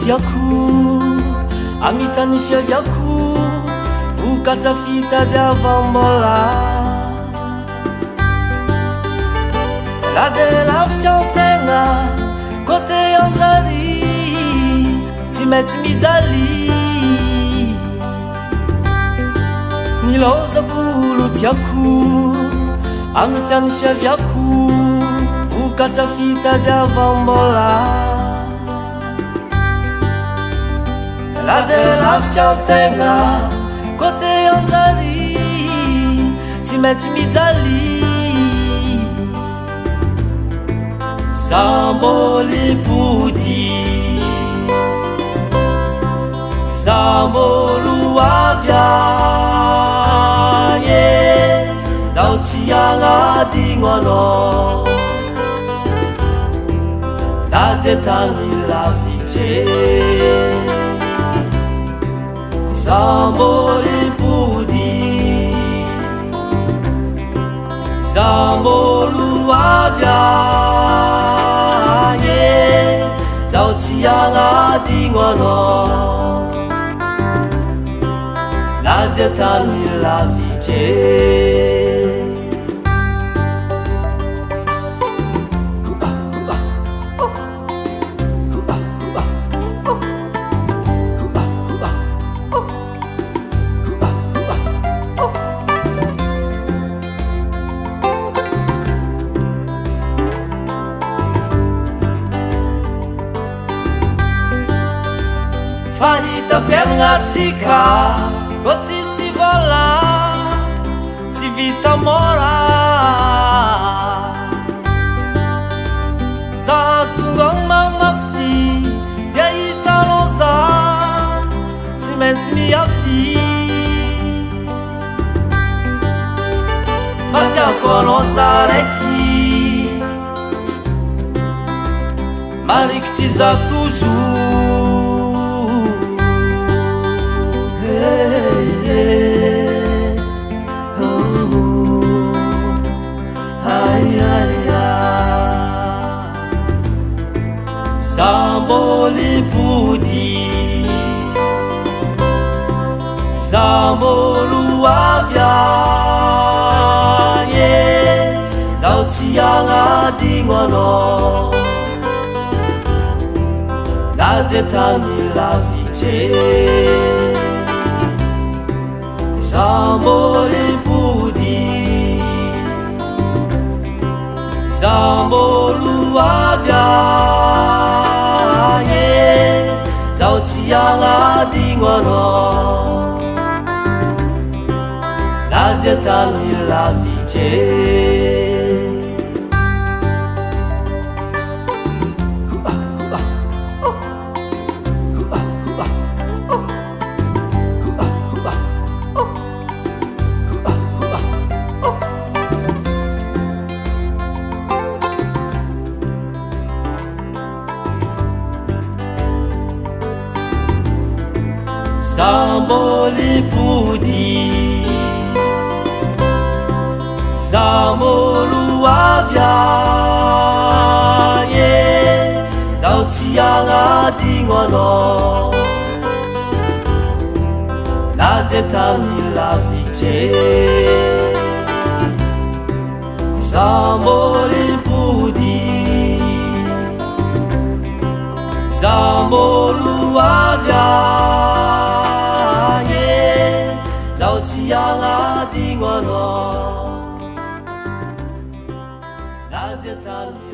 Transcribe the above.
tiako amitany fiaviako vokatra fitadiavam-bola la de lavitra antegna côté anjary tsy maintsy mijaly ny lozakolo tiako amitany fiaviako vokatra fitadiavam-bola la de lavitra antegna côté anjary tsy maintsy mijaly Sambolipudi Sambolu avianye Zao tianga dingono La detangi la vite Sambolipudi Sambolu avianye Zao tianga dingono La detani la vite Fahita fiaignatsika ko tsisy vola tsy vita mora za tonga mamafy dia hitanao za tsy maintsy miafy fa tiako anao za raiky marikitry za toujours Sambolipudi Sambolu avianye Zao tianga dingono La detani la vite Sambolipudi Sambolu avianye Zao tianga dingono La detani la vite Sambolipudi Sambolu avianye Zao tianga dingono La detani la vite Sambolipudi Sambolu avianye Zao tianga dingono La detani